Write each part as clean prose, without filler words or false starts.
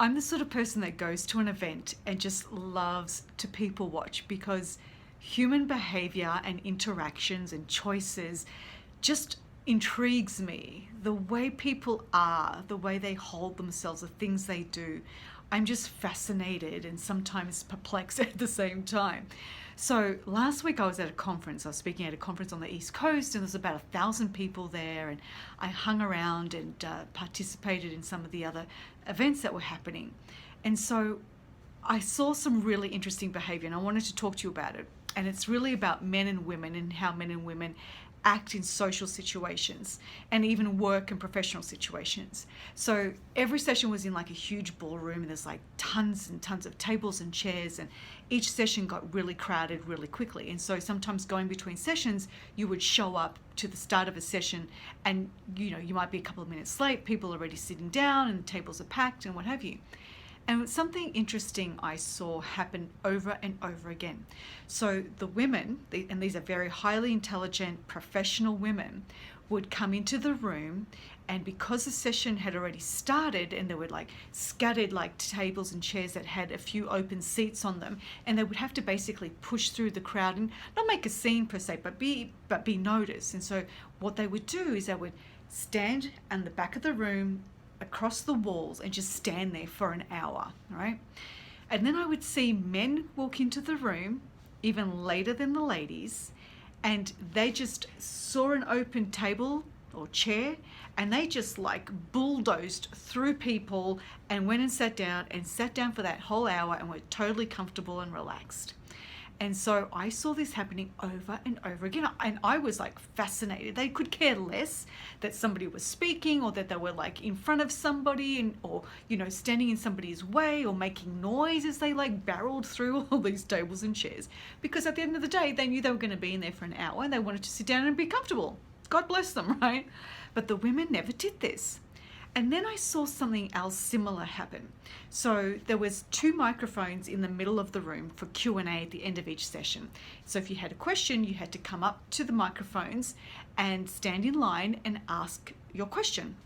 I'm the sort of person that goes to an event and just loves to people watch, because human behavior and interactions and choices just intrigues me. The way people are, the way they hold themselves, the things they do. I'm just fascinated and sometimes perplexed at the same time. So last week I was at a conference. I was speaking at a conference on the East Coast, and there's about 1,000 people there, and I hung around and participated in some of the other events that were happening. And so I saw some really interesting behavior, and I wanted to talk to you about it. And it's really about men and women, and how men and women act in social situations and even work and professional situations. So every session was in like a huge ballroom, and there's like tons and tons of tables and chairs, and each session got really crowded really quickly. And so sometimes going between sessions, you would show up to the start of a session, and you might be a couple of minutes late, people are already sitting down and tables are packed and what have you. And something interesting I saw happen over and over again. So the women, and these are very highly intelligent, professional women, would come into the room, and because the session had already started and there were like scattered like tables and chairs that had a few open seats on them, and they would have to basically push through the crowd and not make a scene per se, but be noticed. And so what they would do is they would stand in the back of the room, across the walls, and just stand there for an hour, right? And then I would see men walk into the room even later than the ladies, and they just saw an open table or chair, and they just like bulldozed through people and went and sat down for that whole hour, and were totally comfortable and relaxed. And so I saw this happening over and over again, and I was like fascinated. They could care less that somebody was speaking, or that they were like in front of somebody, or standing in somebody's way, or making noise as they like barreled through all these tables and chairs, because at the end of the day they knew they were going to be in there for an hour and they wanted to sit down and be comfortable. God bless them, right? But the women never did this. And then I saw something else similar happen. So there was 2 microphones in the middle of the room for Q&A at the end of each session. So if you had a question, you had to come up to the microphones and stand in line and ask your question.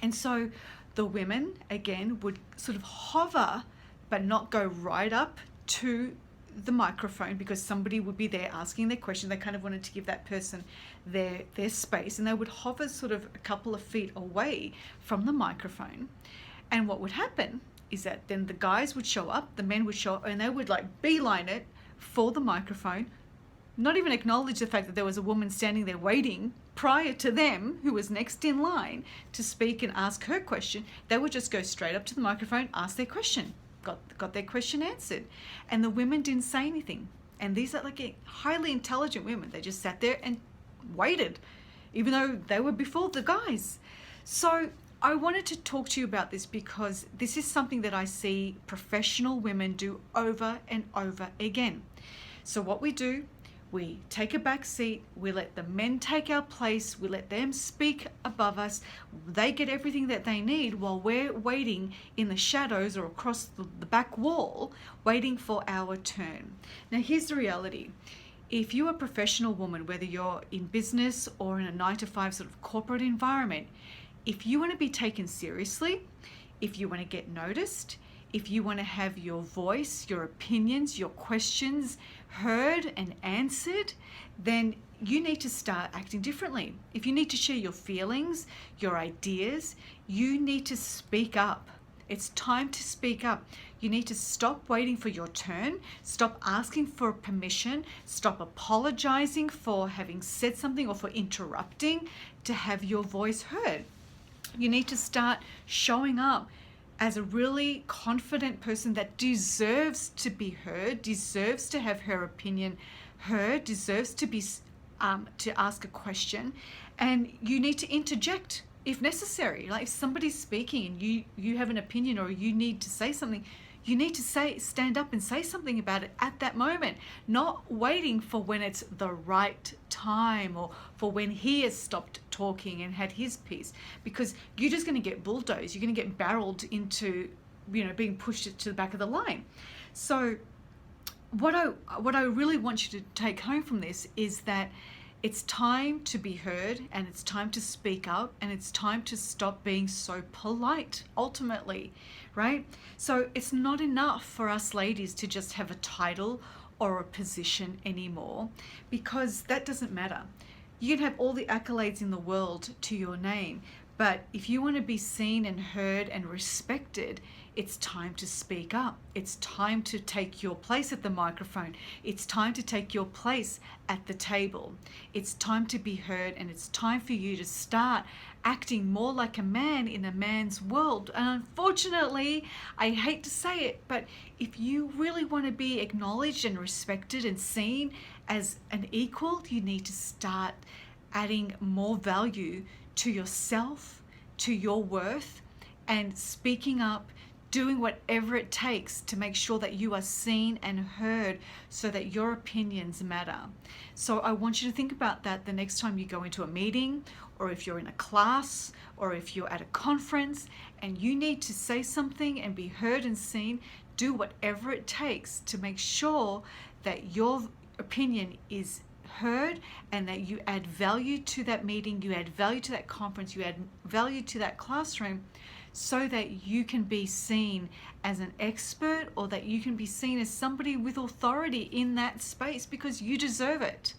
And so the women, again, would sort of hover, but not go right up to the microphone, because somebody would be there asking their question. They kind of wanted to give that person their space, and they would hover sort of a couple of feet away from the microphone. And what would happen is that then the guys would show up, the men would show up, and they would like beeline it for the microphone, not even acknowledge the fact that there was a woman standing there waiting prior to them, who was next in line to speak and ask her question. They would just go straight up to the microphone, ask their question, got their question answered, and the women didn't say anything. And these are like highly intelligent women. They just sat there and waited, even though they were before the guys. So I wanted to talk to you about this, because this is something that I see professional women do over and over again. So what we do, we take a back seat, we let the men take our place, we let them speak above us, they get everything that they need while we're waiting in the shadows or across the back wall, waiting for our turn. Now here's the reality. If you're a professional woman, whether you're in business or in a 9-to-5 sort of corporate environment, if you want to be taken seriously, if you want to get noticed, if you want to have your voice, your opinions, your questions heard and answered, then you need to start acting differently. If you need to share your feelings, your ideas, you need to speak up. It's time to speak up. You need to stop waiting for your turn, stop asking for permission, stop apologizing for having said something or for interrupting to have your voice heard. You need to start showing up as a really confident person that deserves to be heard, deserves to have her opinion heard, deserves to be to ask a question, and you need to interject if necessary. Like if somebody's speaking and you have an opinion, or you need to say something, you need to stand up and say something about it at that moment, not waiting for when it's the right time, or for when he has stopped talking and had his piece, because you're just going to get bulldozed. You're going to get barreled into, being pushed to the back of the line. So what I really want you to take home from this is that It's time to be heard, and it's time to speak up, and it's time to stop being so polite, ultimately, right? So it's not enough for us ladies to just have a title or a position anymore, because that doesn't matter. You can have all the accolades in the world to your name, but if you want to be seen and heard and respected, it's time to speak up. It's time to take your place at the microphone. It's time to take your place at the table. It's time to be heard, and it's time for you to start acting more like a man in a man's world. And unfortunately, I hate to say it, but if you really want to be acknowledged and respected and seen as an equal, you need to start adding more value to yourself, to your worth, and speaking up, doing whatever it takes to make sure that you are seen and heard so that your opinions matter. So I want you to think about that the next time you go into a meeting, or if you're in a class, or if you're at a conference and you need to say something and be heard and seen. Do whatever it takes to make sure that your opinion is heard and that you add value to that meeting, you add value to that conference, you add value to that classroom, so that you can be seen as an expert, or that you can be seen as somebody with authority in that space, because you deserve it.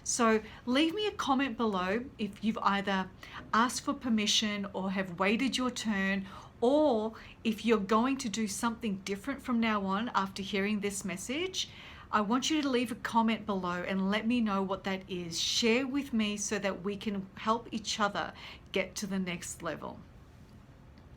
So leave me a comment below if you've either asked for permission or have waited your turn, or if you're going to do something different from now on after hearing this message. I want you to leave a comment below and let me know what that is. Share with me so that we can help each other get to the next level.